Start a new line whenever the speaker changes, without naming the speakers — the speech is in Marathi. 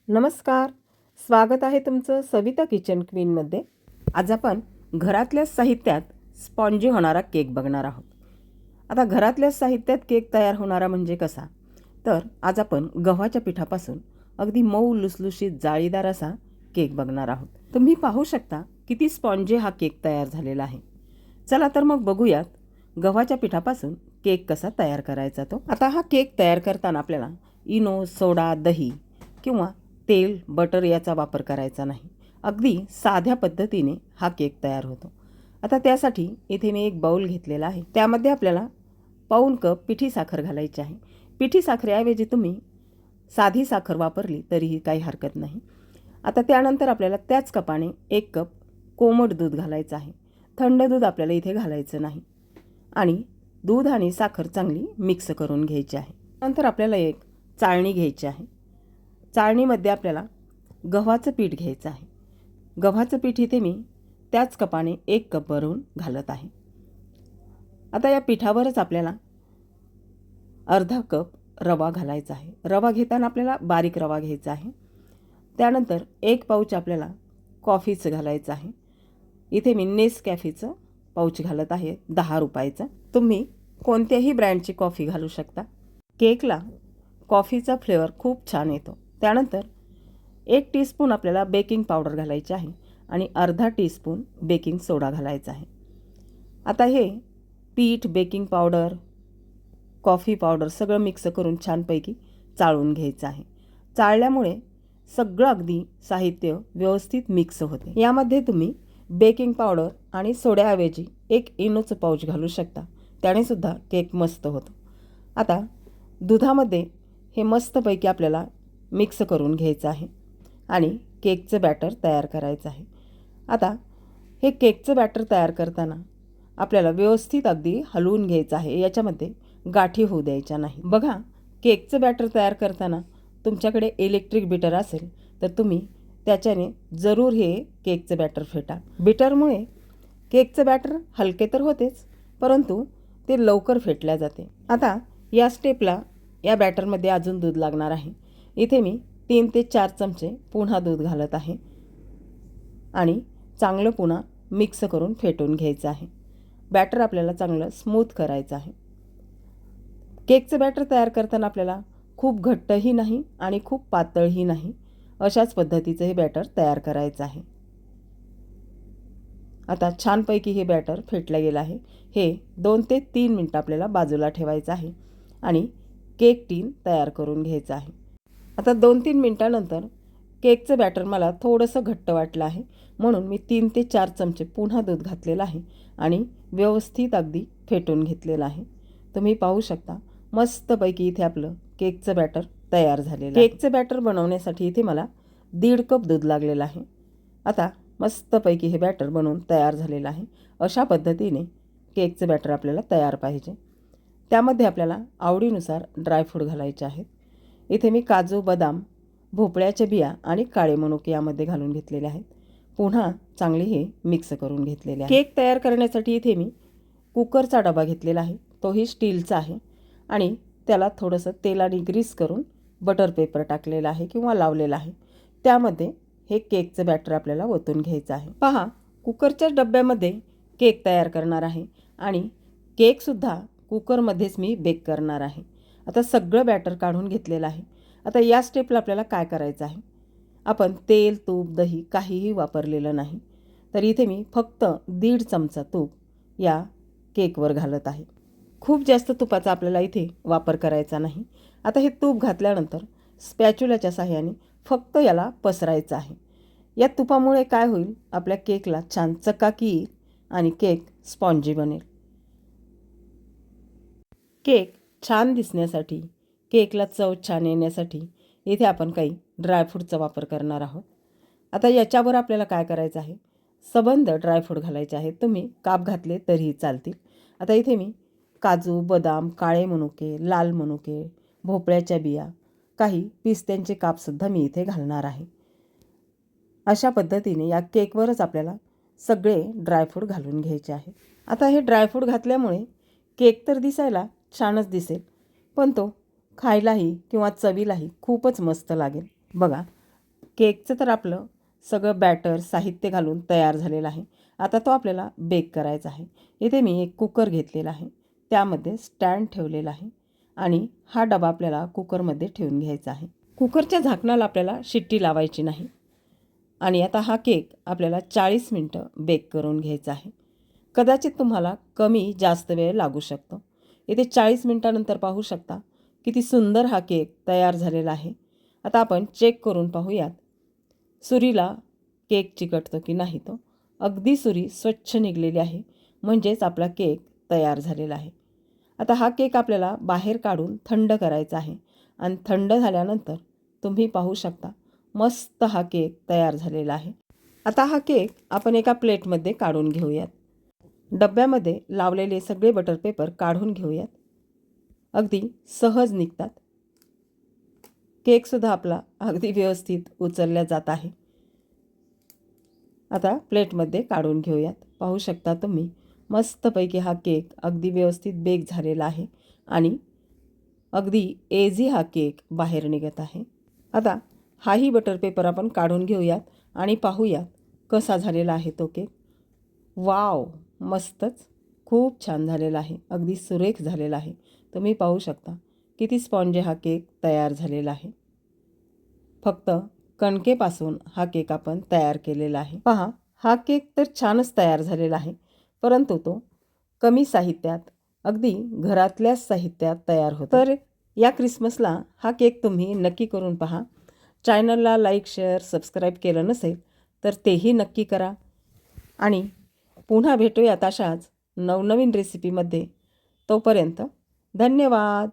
नमस्कार. स्वागत आहे तुमचं सविता किचन क्वीनमध्ये. आज आपण घरातल्या साहित्यात स्पॉन्जी होणारा केक बघणार आहोत. आता घरातल्या साहित्यात केक तयार होणारा म्हणजे कसा, तर आज आपण गव्हाच्या पिठापासून अगदी मऊ लुसलुशीत जाळीदार असा केक बघणार आहोत. तुम्ही पाहू शकता किती स्पॉन्जी हा केक तयार झालेला आहे. चला तर मग बघूयात गव्हाच्या पिठापासून केक कसा तयार करायचा तो. आता हा केक तयार करताना आपल्याला इनो, सोडा, दही किंवा तेल, बटर याचा वापर करायचा नाही. अगदी साध्या पद्धतीने हा केक तयार होतो. आता त्यासाठी इथे मी एक बाउल घेतलेला आहे. त्यामध्ये आपल्याला पाऊण कप पिठी साखर घालायची आहे. पिठी साखरेऐवजी तुम्ही साधी साखर वापरली तरीही काही हरकत नाही. आता त्यानंतर आपल्याला त्याच कपाने 1 कप कोमट दूध घालायचं आहे. थंड दूध आपल्याला इथे घालायचं नाही. आणि दूध आणि साखर चांगली मिक्स करून घ्यायची आहे. नंतर आपल्याला एक चाळणी घ्यायची आहे. चाळणीमध्ये आपल्याला गव्हाचं पीठ घ्यायचं आहे. गव्हाचं पीठ इथे मी त्याच कपाने 1 कप भरून घालत आहे. आता या पिठावरच आपल्याला अर्धा कप रवा घालायचा आहे. रवा घेताना आपल्याला बारीक रवा घ्यायचा आहे. त्यानंतर 1 पाऊच आपल्याला कॉफीचं घालायचं आहे. इथे मी नेसकॅफेचं पाऊच घालत आहे 10 रुपयाचं. तुम्ही कोणत्याही ब्रँडची कॉफी घालू शकता. केकला कॉफीचा फ्लेवर खूप छान येतो. त्यानंतर 1 टीस्पून आपल्याला बेकिंग पावडर घालायची आहे आणि अर्धा टीस्पून बेकिंग सोडा घालायचा आहे. आता हे पीठ, बेकिंग पावडर, कॉफी पावडर सगळं मिक्स करून छानपैकी चाळून घ्यायचं आहे. चाळल्यामुळे सगळं अगदी साहित्य व्यवस्थित मिक्स होते. यामध्ये तुम्ही बेकिंग पावडर आणि सोड्याऐवजी 1 इनोचं पाऊच घालू शकता. त्यानेसुद्धा केक मस्त होतो. आता दुधामध्ये हे मस्तपैकी आपल्याला मिक्स करून घ्यायचं आहे आणि केकचं बॅटर तयार करायचं आहे. आता हे केकचं बॅटर तयार करताना आपल्याला व्यवस्थित अगदी हलवून घ्यायचं आहे. याच्यामध्ये गाठी होऊ द्यायच्या नाही. बघा, केकचं बॅटर तयार करताना तुमच्याकडे इलेक्ट्रिक बीटर असेल तर तुम्ही त्याच्याने जरूर हे केकचं बॅटर फेटा. बीटरमुळे केकचं बॅटर हलके तर होतेच, परंतु ते लवकर फेटल्या जाते. आता या स्टेपला या बॅटरमध्ये अजून दूध लागणार आहे. इथे मी 3 ते 4 चमचे पुन्हा दूध घालत आहे आणि चांगलं पुन्हा मिक्स करून फेटून घ्यायचं आहे. बॅटर आपल्याला चांगलं स्मूथ करायचं आहे. केकचं बॅटर तयार करताना आपल्याला खूप घट्टही नाही आणि खूप पातळही नाही, अशाच पद्धतीचं हे बॅटर तयार करायचं आहे. आता छानपैकी हे बॅटर फेटलं गेलं आहे. हे 2 ते 3 मिनटं आपल्याला बाजूला ठेवायचं आहे आणि केक टीन तयार करून घ्यायचं आहे. आता 2-3 मिनटानंतर केकचं बॅटर मला थोडंसं घट्ट वाटलं आहे, म्हणून मी 3 ते 4 चमचे पुन्हा दूध घातलेलं आहे आणि व्यवस्थित अगदी फेटून घेतलेलं आहे. तुम्ही पाहू शकता मस्तपैकी इथे आपलं केकचं बॅटर तयार झालेलं आहे. केकचं बॅटर बनवण्यासाठी इथे मला 1.5 कप दूध लागलेलं आहे. आता मस्तपैकी हे बॅटर बनवून तयार झालेलं आहे. अशा पद्धतीने केकचं बॅटर आपल्याला तयार पाहिजे. त्यामध्ये आपल्याला आवडीनुसार ड्रायफ्रूट घालायचे आहेत. इथे मी काजू, बदाम, भोपळ्याच्या बिया आणि काळे मनुके यामध्ये घालून घेतलेले आहेत. पुन्हा चांगले हे मिक्स करून घेतलेले आहे. केक तयार करण्यासाठी इथे मी कुकरचा डबा घेतलेला आहे. तोही स्टीलचा आहे आणि त्याला थोडंसं तेलाने ग्रीस करून बटर पेपर टाकलेला आहे किंवा लावलेला आहे. त्यामध्ये हे केकचं बॅटर आपल्याला ओतून घ्यायचं आहे. पहा, कुकरच्या डब्यामध्ये केक तयार करणार आहे आणि केकसुद्धा कुकरमध्येच मी बेक करणार आहे. आता सगळं बॅटर काढून घेतलेलं आहे. आता या स्टेपला आपल्याला काय करायचं आहे, आपण तेल, तूप, दही काहीही वापरलेलं नाही. तर इथे मी फक्त 1.5 चमचा तूप या केकवर घालत आहे. खूप जास्त तुपाचा आपल्याला इथे वापर करायचा नाही. आता हे तूप घातल्यानंतर स्पॅच्युलाच्या साहाय्याने फक्त याला पसरायचं आहे. या तुपामुळे काय होईल, आपल्या केकला छान चकाकी येईल आणि केक स्पॉन्जी बनेल. केक छान दिसण्यासाठी, केकला चव छान येण्यासाठी इथे आपण काही ड्रायफ्रूटचा वापर करणार आहोत. आता याच्यावर आपल्याला काय करायचं आहे, सबंध ड्रायफ्रूट घालायचे आहेत. तुम्ही काप घातले तरीही चालतील. आता इथे मी काजू, बदाम, काळे मनुके, लाल मनुके, भोपळ्याच्या बिया, काही पिस्त्यांचे कापसुद्धा मी इथे घालणार आहे. अशा पद्धतीने या केकवरच आपल्याला सगळे ड्रायफ्रूट घालून घ्यायचे आहे. आता हे ड्रायफ्रूट घातल्यामुळे केक तर दिसायला छानच दिसेल, पण तो खायलाही किंवा चवीलाही खूपच मस्त लागेल. बघा, केकचं तर आपलं सगळं बॅटर साहित्य घालून तयार झालेलं आहे. आता तो आपल्याला बेक करायचा आहे. इथे मी एक कुकर घेतलेला आहे, त्यामध्ये स्टँड ठेवलेला आहे आणि हा डबा आपल्याला कुकरमध्ये ठेवून घ्यायचा आहे. कुकरच्या झाकणाला आपल्याला शिट्टी लावायची नाही आणि आता हा केक आपल्याला 40 मिनटं बेक करून घ्यायचा आहे. कदाचित तुम्हाला कमी जास्त वेळ लागू शकतो. इथे 40 मिनटानंतर पाहू शकता किती सुंदर हा केक तयार झालेला आहे. आता आपण चेक करून पाहूयात सुरीला केक चिकटतो की नाही. तो अगदी सुरी स्वच्छ निघलेली आहे, म्हणजेच आपला केक तयार झालेला आहे. आता हा केक आपल्याला बाहेर काढून थंड करायचा आहे आणि थंड झाल्यानंतर तुम्ही पाहू शकता मस्त हा केक तयार झालेला आहे. आता हा केक आपण एका प्लेटमध्ये काढून घेऊयात. डब्यामध्ये लावलेले सगळे बटर पेपर काढून घेऊयात. अगदी सहज निघतात. केकसुद्धा आपला अगदी व्यवस्थित उचलला जात आहे. आता प्लेटमध्ये काढून घेऊयात. पाहू शकता तुम्ही मस्तपैकी हा केक अगदी व्यवस्थित बेक झालेला आहे आणि अगदी एझी हा केक बाहेर निघत आहे. आता हाही बटर पेपर आपण काढून घेऊयात आणि पाहूयात कसा झालेला आहे तो केक. वाव, मस्तच, खूप छान झालेला आहे. अगदी सुरेख झालेला आहे. तुम्ही पाहू शकता किती स्पॉन्जी हा केक तयार झालेला आहे. फक्त कणकेपासून हा केक आपण तयार केलेला आहे. पहा, हा केक तर छानच तयार झालेला आहे, परंतु तो कमी साहित्यात अगदी घरातल्याच साहित्यात तयार होतो. तर या क्रिसमसला हा केक तुम्ही नक्की करून पहा. चॅनलला लाईक, शेअर, सबस्क्राईब केलं नसेल तर तेही नक्की करा आणि पुन्हा भेटूयात अशाच नवनवीन रेसिपीमध्ये. तोपर्यंत धन्यवाद.